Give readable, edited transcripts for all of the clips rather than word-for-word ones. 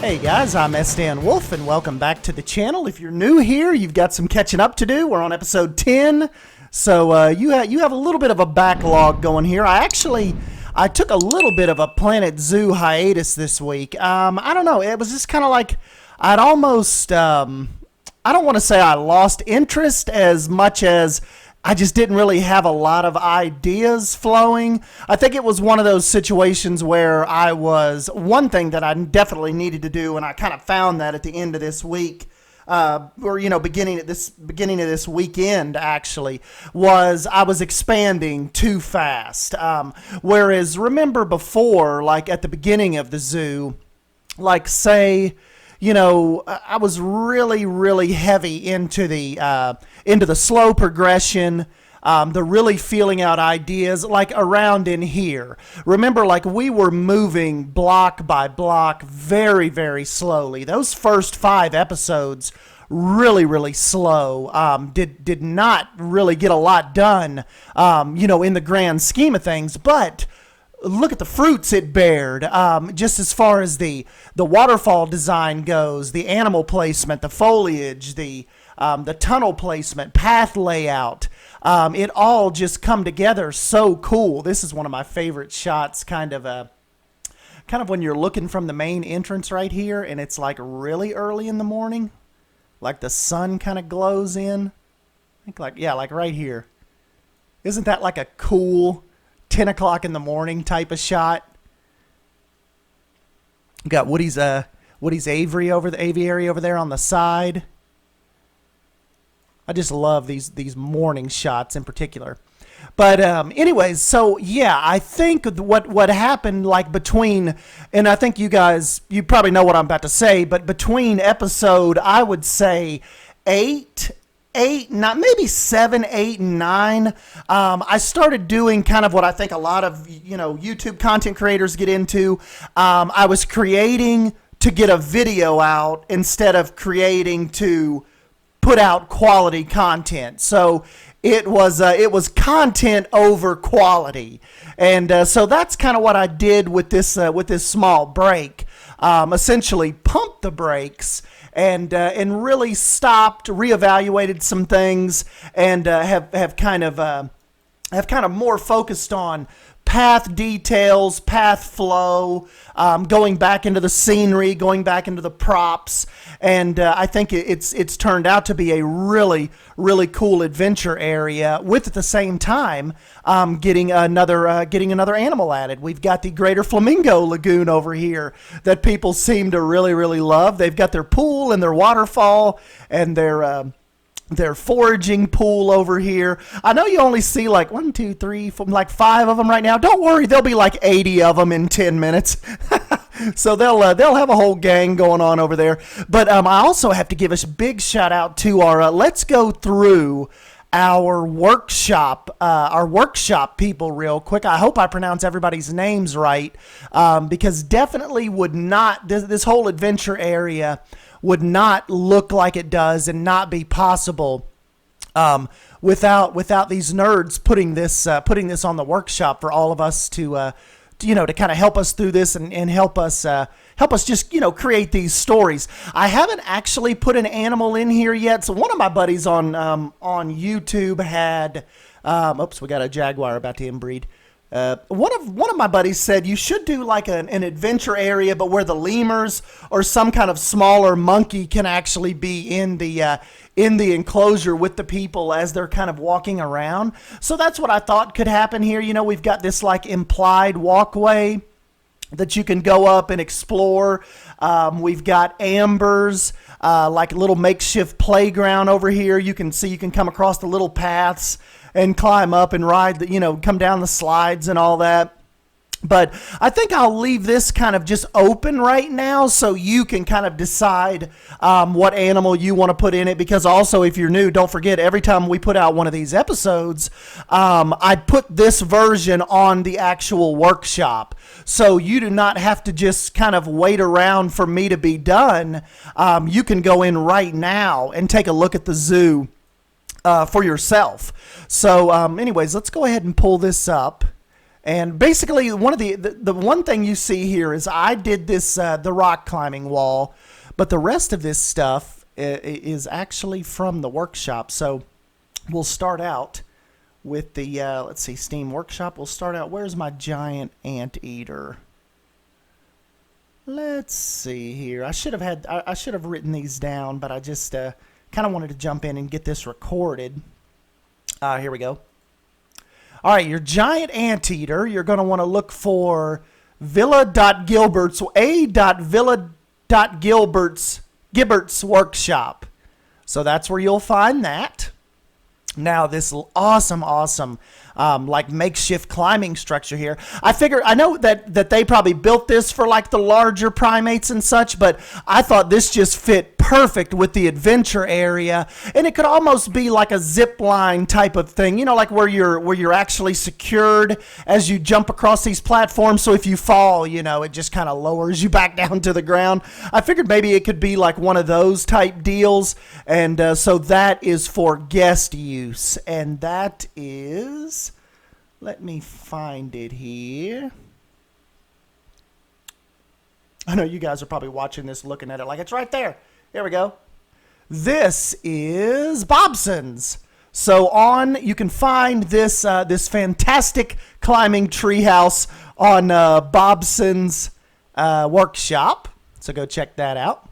Hey guys, I'm S. Dan Wolf, and welcome back to the channel. If you're new here, you've got some catching up to do. We're on episode 10, so you have a little bit of a backlog going here. I took a little bit of a Planet Zoo hiatus this week. I don't know, it was just kind of like I'd almost, I don't want to say I lost interest as much as I just didn't really have a lot of ideas flowing. I think it was one of those situations where one thing that I definitely needed to do, and I kind of found that at the end of this week, beginning of this weekend actually, was I was expanding too fast. Whereas remember before, like at the beginning of the zoo, like say, I was really, really heavy into the slow progression, the really feeling out ideas, like around in here. Remember, like we were moving block by block very, very slowly. Those first 5 episodes, really, really slow. Did not really get a lot done, in the grand scheme of things, but look at the fruits it bared, just as far as the waterfall design goes, the animal placement, the foliage, the tunnel placement, path layout. It all just come together so cool. This is one of my favorite shots, kind of when you're looking from the main entrance right here, and it's like really early in the morning, like the sun kind of glows in. I think like right here. Isn't that like a cool 10 o'clock in the morning type of shot? Got Woody's aviary over there on the side. I just love these morning shots in particular. But anyways, so yeah, I think what happened like between, and I think you probably know what I'm about to say, but between episode, I would say 8, not maybe 7, 8, and 9. I started doing kind of what I think a lot of YouTube content creators get into. I was creating to get a video out instead of creating to put out quality content. So it was content over quality, and so that's kind of what I did with this small break. Essentially, pumped the brakes and really stopped, reevaluated some things, and have kind of more focused on path details, path flow, going back into the scenery, going back into the props, and I think it's turned out to be a really, really cool adventure area. With at the same time, getting another animal added. We've got the Greater Flamingo Lagoon over here that people seem to really, really love. They've got their pool and their waterfall and their foraging pool over here. I know you only see like 1, 2, 3, 4, like 5 of them right now. Don't worry, there'll be like 80 of them in 10 minutes. So they'll have a whole gang going on over there. But I also have to give a big shout out to our let's go through our workshop people real quick. I hope I pronounce everybody's names right, because definitely would not, this whole adventure area would not look like it does and not be possible without these nerds putting this on the workshop for all of us to kind of help us through this and help us just create these stories. I haven't actually put an animal in here yet. So one of my buddies on YouTube had we got a jaguar about to inbreed. One of my buddies said you should do like an adventure area, but where the lemurs or some kind of smaller monkey can actually be in the enclosure with the people as they're kind of walking around. So that's what I thought could happen here. We've got this like implied walkway that you can go up and explore. We've got ambers, like a little makeshift playground over here. You can come across the little paths and climb up and ride come down the slides and all that. But I think I'll leave this kind of just open right now so you can kind of decide what animal you want to put in it. Because also, if you're new, don't forget, every time we put out one of these episodes, I put this version on the actual workshop. So you do not have to just kind of wait around for me to be done. You can go in right now and take a look at the zoo for yourself. So anyways, let's go ahead and pull this up. And basically, one of the one thing you see here is I did this the rock climbing wall, but the rest of this stuff is actually from the workshop. So we'll start out with the let's see, Steam Workshop. We'll start out. Where's my giant anteater? Let's see here. I should have written these down, but I just kind of wanted to jump in and get this recorded. Here we go. All right, your giant anteater, you're going to want to look for Villa.Gilbert's, A.Villa.Gilbert's workshop. So that's where you'll find that. Now, this awesome like makeshift climbing structure here. I know that they probably built this for like the larger primates and such, but I thought this just fit perfect with the adventure area, and it could almost be like a zip line type of thing, you know, like where you're actually secured as you jump across these platforms. So if you fall, you know, it just kind of lowers you back down to the ground. I figured maybe it could be like one of those type deals, and so that is for guest use, and that is, let me find it here. I know you guys are probably watching this, looking at it like it's right there. Here we go. This is Bobson's. So you can find this this fantastic climbing treehouse on Bobson's workshop. So go check that out.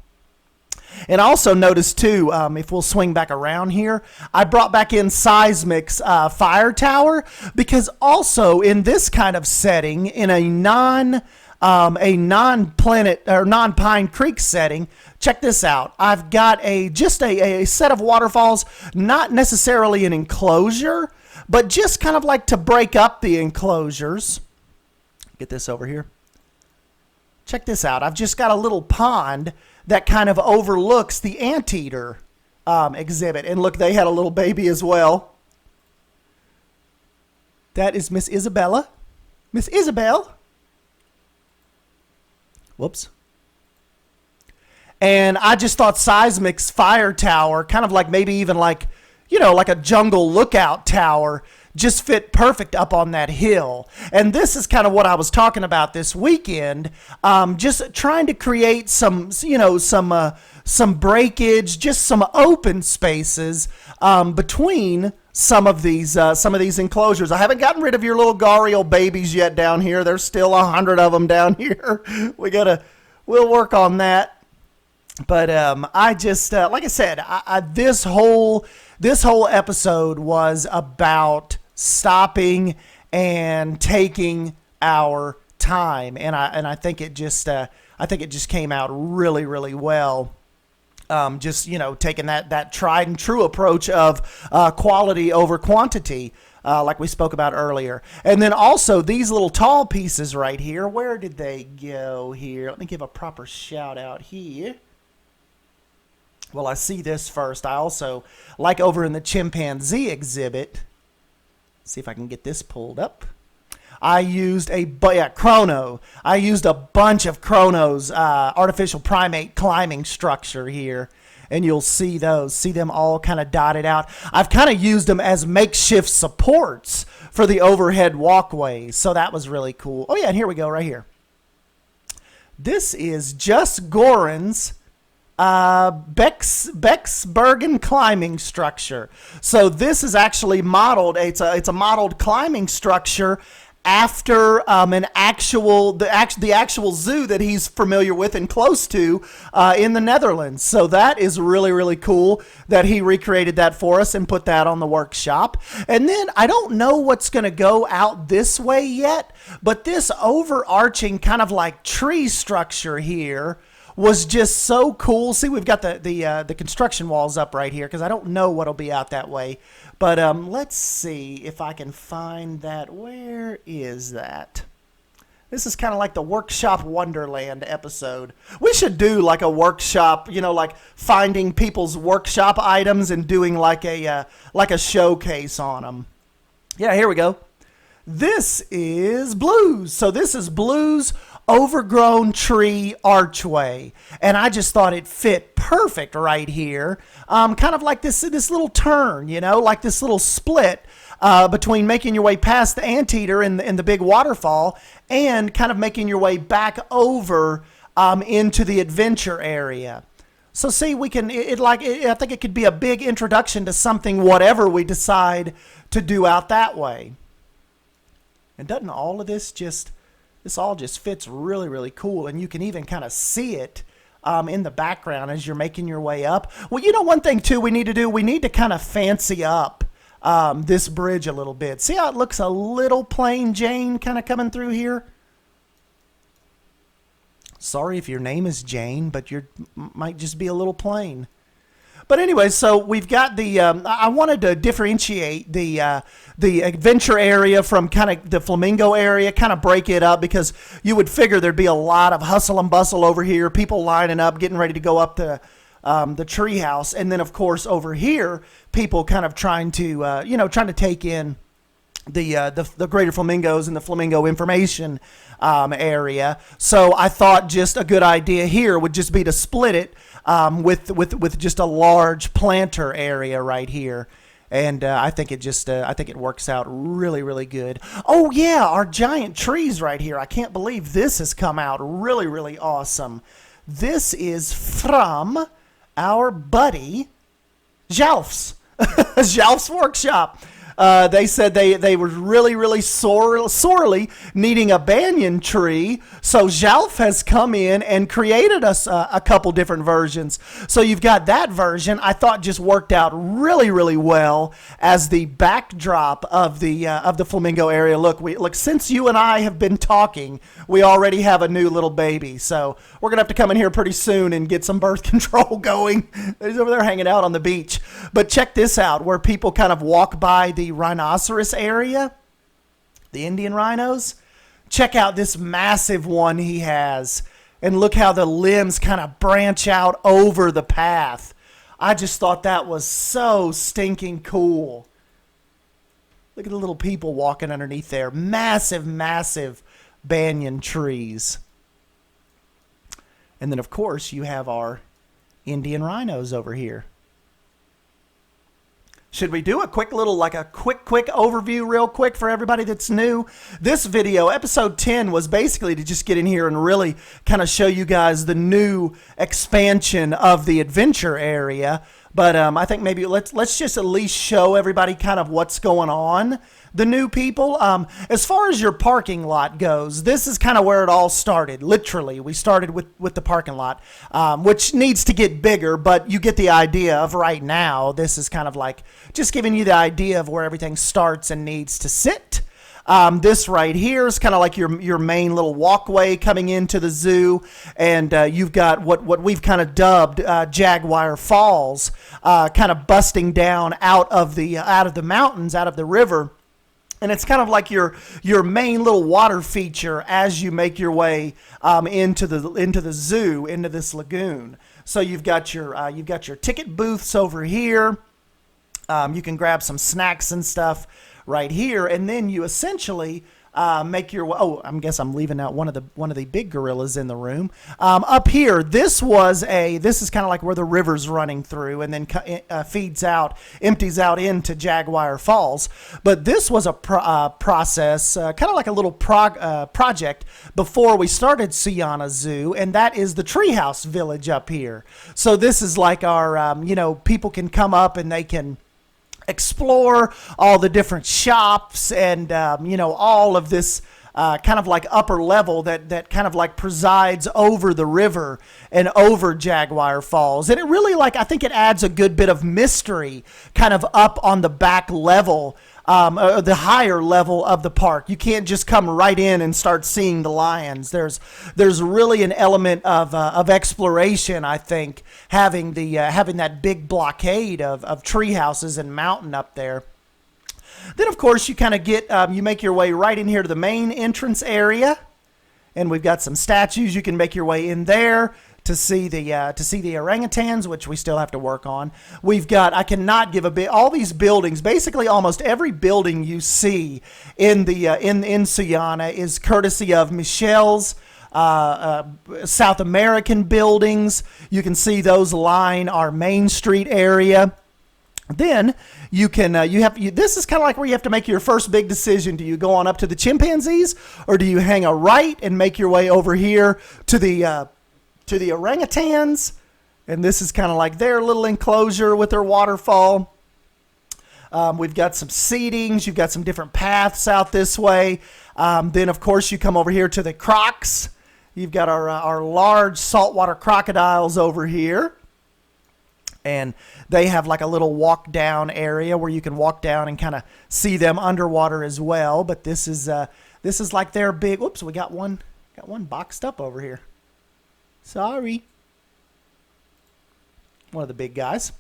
And also notice too, if we'll swing back around here, I brought back in Seismic's fire tower, because also in this kind of setting, in a non-planet or non-Pine Creek setting, check this out. I've got just a set of waterfalls, not necessarily an enclosure, but just kind of like to break up the enclosures. Get this over here. Check this out. I've just got a little pond that kind of overlooks the anteater exhibit. And look, they had a little baby as well. That is Miss Isabella. Miss Isabel. Whoops. And I just thought Seismic's fire tower, kind of like maybe even like, you know, like a jungle lookout tower, just fit perfect up on that hill. And this is kind of what I was talking about this weekend, just trying to create some breakage, just some open spaces between some of these enclosures. I haven't gotten rid of your little gharial babies yet down here. There's still 100 of them down here. We'll work on that. But I just like I said, this whole episode was about stopping and taking our time, and I think it just came out really, really well. Just, you know, taking that tried and true approach of quality over quantity, like we spoke about earlier. And then also these little tall pieces right here, where did they go here? Let me give a proper shout out here. Well, I see this first. I also, like over in the chimpanzee exhibit, see if I can get this pulled up. I used chrono. I used a bunch of chrono's artificial primate climbing structure here, and you'll see them all kind of dotted out. I've kind of used them as makeshift supports for the overhead walkways, so that was really cool. Oh yeah, and here we go right here. This is just Goran's Bexbergen climbing structure. So this is actually modeled. It's a modeled climbing structure after the actual zoo that he's familiar with and close to in the Netherlands. So that is really, really cool that he recreated that for us and put that on the workshop. And then I don't know what's going to go out this way yet, but this overarching kind of like tree structure here was just so cool. See, we've got the construction walls up right here because I don't know what'll be out that way. But let's see if I can find that. Where is that? This is kind of like the Workshop Wonderland episode. We should do like a workshop, you know, like finding people's workshop items and doing like a showcase on them. Yeah, here we go. This is Blue's. So this is Blue's overgrown tree archway, and I just thought it fit perfect right here, kind of like this little turn, you know, like this little split between making your way past the anteater and the big waterfall and kind of making your way back over into the adventure area. So see, we can, I think it could be a big introduction to something, whatever we decide to do out that way. And doesn't all of this all just fits really, really cool. And you can even kind of see it in the background as you're making your way up. Well, you know, one thing too we need to do, we need to kind of fancy up this bridge a little bit. See how it looks a little plain Jane kind of coming through here? Sorry if your name is Jane, but you might just be a little plain. But anyway, so we've got the, I wanted to differentiate the adventure area from kind of the flamingo area, kind of break it up, because you would figure there'd be a lot of hustle and bustle over here, people lining up, getting ready to go up the treehouse. And then, of course, over here, people kind of trying to take in the greater flamingos and the flamingo information area. So I thought just a good idea here would just be to split it with just a large planter area right here. And I think it works out really, really good. Oh yeah, our giant trees right here. I can't believe this has come out really, really awesome. This is from our buddy Jalf's Jalf's Workshop. They said they were really, really sorely needing a banyan tree. So Jalf has come in and created us a couple different versions. So you've got that version. I thought just worked out really, really well as the backdrop of the flamingo area. Look, since you and I have been talking, we already have a new little baby. So we're gonna have to come in here pretty soon and get some birth control going. He's over there hanging out on the beach. But check this out, where people kind of walk by the rhinoceros area, the Indian rhinos. Check out this massive one he has, and look how the limbs kind of branch out over the path. I just thought that was so stinking cool. Look at the little people walking underneath there. Massive, massive banyan trees. And then, of course, you have our Indian rhinos over here. Should we do a quick overview real quick for everybody that's new? This video, episode 10, was basically to just get in here and really kind of show you guys the new expansion of the adventure area. But I think maybe let's just at least show everybody kind of what's going on. The new people, as far as your parking lot goes, this is kind of where it all started. Literally, we started with the parking lot, which needs to get bigger, but you get the idea of right now. This is kind of like just giving you the idea of where everything starts and needs to sit. This right here is kind of like your main little walkway coming into the zoo, and you've got what we've kind of dubbed Jaguar Falls, kind of busting down out of the mountains, out of the river. And it's kind of like your main little water feature as you make your way into the zoo, into this lagoon. So you've got your ticket booths over here. You can grab some snacks and stuff right here, and then you essentially make your way. Oh, I guess I'm leaving out one of the big gorillas in the room. Up here, this is kind of like where the river's running through, and then empties out into Jaguar Falls. But this was a process, kind of like a little project before we started Suyana Zoo, and that is the treehouse village up here. So this is like our, people can come up and they can explore all the different shops and all of this kind of like upper level that kind of like presides over the river and over Jaguar Falls. And it really, I think it adds a good bit of mystery kind of up on the back level, the higher level of the park. You can't just come right in and start seeing the lions. There's really an element of exploration, I think, having that big blockade of tree houses and mountain up there. Then, of course, you kind of you make your way right in here to the main entrance area, and we've got some statues. You can make your way in there to see the orangutans, which we still have to work on. I cannot give all these buildings. Basically, almost every building you see in Suyana is courtesy of Michelle's South American buildings. You can see those line our Main Street area. Then you can this is kind of like where you have to make your first big decision. Do you go on up to the chimpanzees, or do you hang a right and make your way over here to the orangutans? And this is kind of like their little enclosure with their waterfall. We've got some seatings. You've got some different paths out this way. Then, of course, you come over here to the crocs. You've got our large saltwater crocodiles over here. And they have like a little walk down area where you can walk down and kind of see them underwater as well. But this is like their big. Whoops, we got one boxed up over here. Sorry, one of the big guys.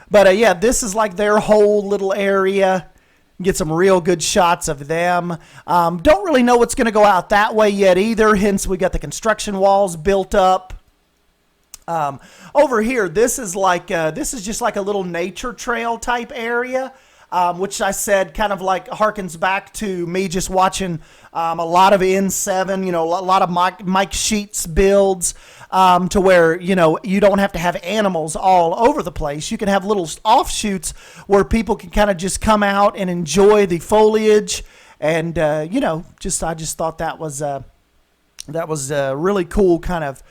But yeah, this is like their whole little area. Get some real good shots of them. Don't really know what's going to go out that way yet either. Hence, we got the construction walls built up. Over here, this is just like a little nature trail type area, which I said kind of like harkens back to me just watching a lot of N7, a lot of Mike Sheets builds, to where you don't have to have animals all over the place. You can have little offshoots where people can kind of just come out and enjoy the foliage, and I just thought that was a really cool kind of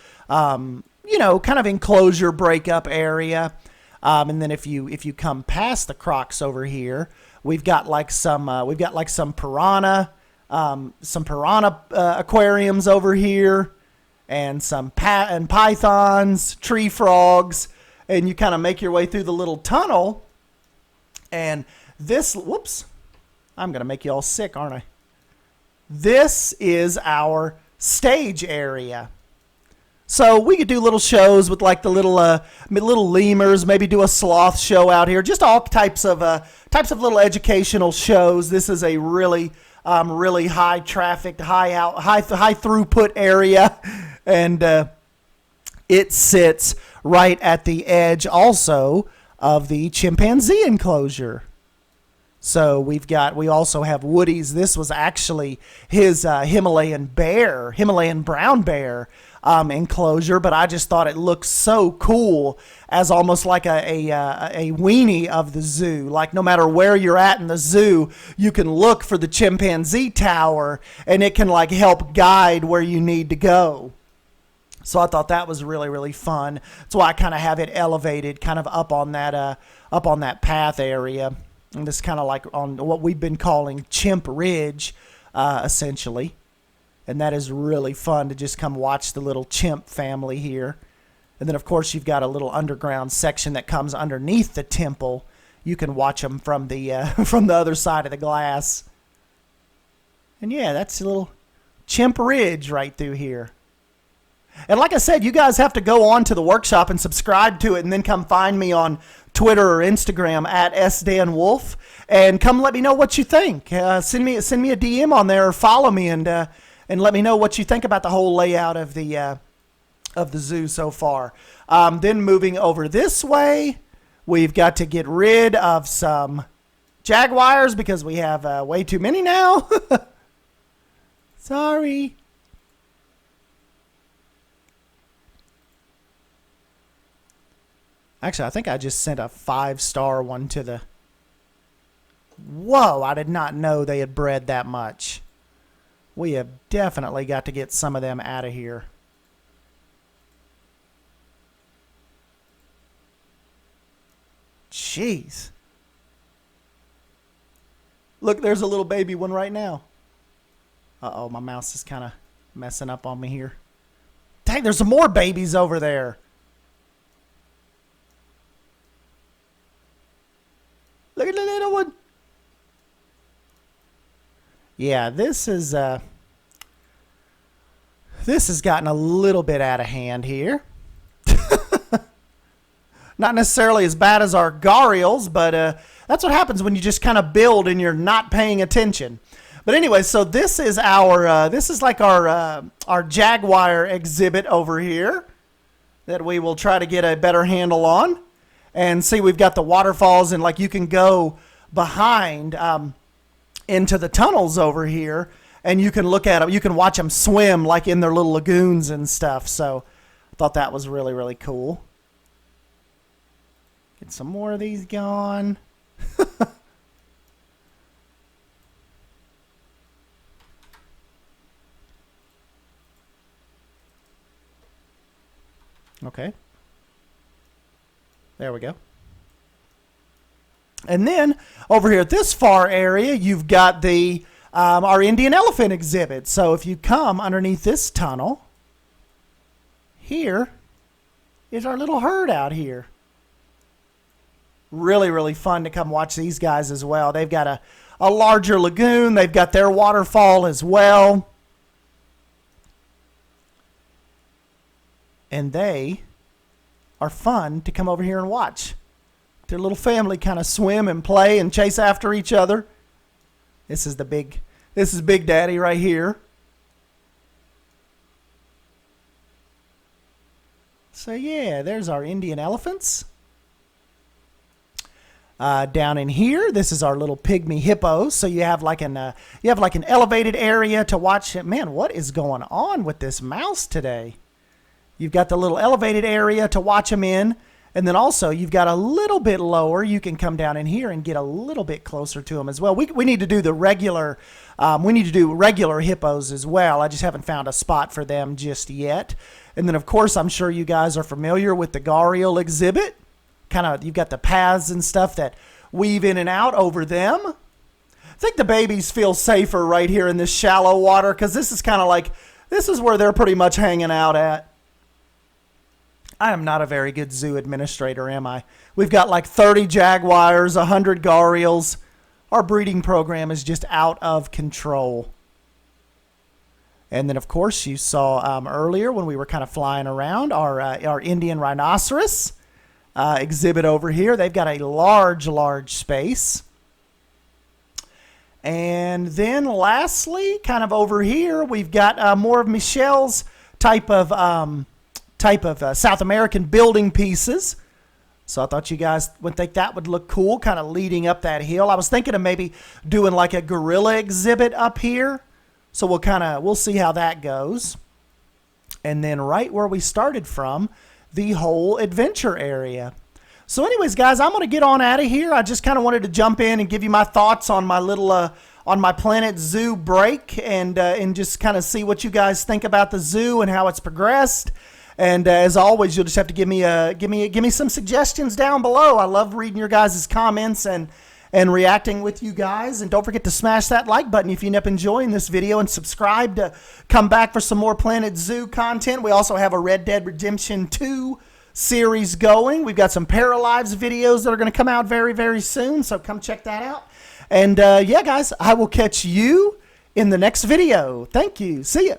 kind of enclosure breakup area. And then if you come past the crocs over here, we've got some piranha aquariums over here, and some pythons, tree frogs, and you kind of make your way through the little tunnel. And whoops, I'm gonna make you all sick, aren't I? This is our stage area. So we could do little shows with like the little lemurs, maybe do a sloth show out here, just all types of little educational shows. This is a really high trafficked, high throughput area, and it sits right at the edge also of the chimpanzee enclosure. So we also have Woody's. This was actually his Himalayan brown bear enclosure, but I just thought it looked so cool as almost like a weenie of the zoo. Like no matter where you're at in the zoo, you can look for the chimpanzee tower, and it can like help guide where you need to go. So I thought that was really, really fun. That's why I kind of have it elevated, kind of up on that path area. And this kind of like on what we've been calling Chimp Ridge, essentially. And that is really fun to just come watch the little chimp family here. And then, of course, you've got a little underground section that comes underneath the temple. You can watch them from the other side of the glass. And yeah, that's a little Chimp Ridge right through here. And like I said, you guys have to go on to the workshop and subscribe to it, and then come find me on Twitter or Instagram at sdanwolf, and come let me know what you think. Send me a DM on there, or follow me, and let me know what you think about the whole layout of the zoo so far. Then moving over this way, we've got to get rid of some jaguars because we have way too many now. Sorry. Actually, I think I just sent a 5-star one to the... Whoa, I did not know they had bred that much. We have definitely got to get some of them out of here. Jeez. Look, there's a little baby one right now. Uh-oh, my mouse is kind of messing up on me here. Dang, there's some more babies over there. Look at the little one. Yeah, this has gotten a little bit out of hand here. Not necessarily as bad as our gharials, but that's what happens when you just kind of build and you're not paying attention. But anyway, so this is our jaguar exhibit over here that we will try to get a better handle on. And see, we've got the waterfalls, and like you can go behind into the tunnels over here, and you can look at them. You can watch them swim like in their little lagoons and stuff. So I thought that was really, really cool. Get some more of these going. Okay. There we go. And then over here at this far area, you've got the our Indian elephant exhibit. So if you come underneath this tunnel, here is our little herd out here. Really, really fun to come watch these guys as well. They've got a larger lagoon. They've got their waterfall as well. And they are fun to come over here and watch. Their little family kind of swim and play and chase after each other. This is Big Daddy right here. So yeah, there's our Indian elephants. Down in here, this is our little pygmy hippos. So you have like an elevated area to watch. Man, what is going on with this mouse today? You've got the little elevated area to watch them in, and then also you've got a little bit lower. You can come down in here and get a little bit closer to them as well. We need to do the regular. We need to do regular hippos as well. I just haven't found a spot for them just yet. And then of course, I'm sure you guys are familiar with the gharial exhibit. You've got the paths and stuff that weave in and out over them. I think the babies feel safer right here in this shallow water because this is where they're pretty much hanging out at. I am not a very good zoo administrator, am I? We've got like 30 jaguars, 100 gharials. Our breeding program is just out of control. And then, of course, you saw earlier when we were kind of flying around our Indian rhinoceros exhibit over here. They've got a large space. And then lastly, kind of over here, we've got more of Michelle's type of South American building pieces. So I thought you guys would think that would look cool, kind of leading up that hill. I was thinking of maybe doing like a gorilla exhibit up here. So we'll see how that goes. And then right where we started from, the whole adventure area. So anyways, guys, I'm going to get on out of here. I just kind of wanted to jump in and give you my thoughts on my little on my Planet Zoo break and just kind of see what you guys think about the zoo and how it's progressed. And as always, you'll just have to give me some suggestions down below. I love reading your guys' comments and reacting with you guys. And don't forget to smash that like button if you end up enjoying this video, and subscribe to come back for some more Planet Zoo content. We also have a Red Dead Redemption 2 series going. We've got some Paralives videos that are going to come out very, very soon, so come check that out. And yeah, guys, I will catch you in the next video. Thank you. See ya.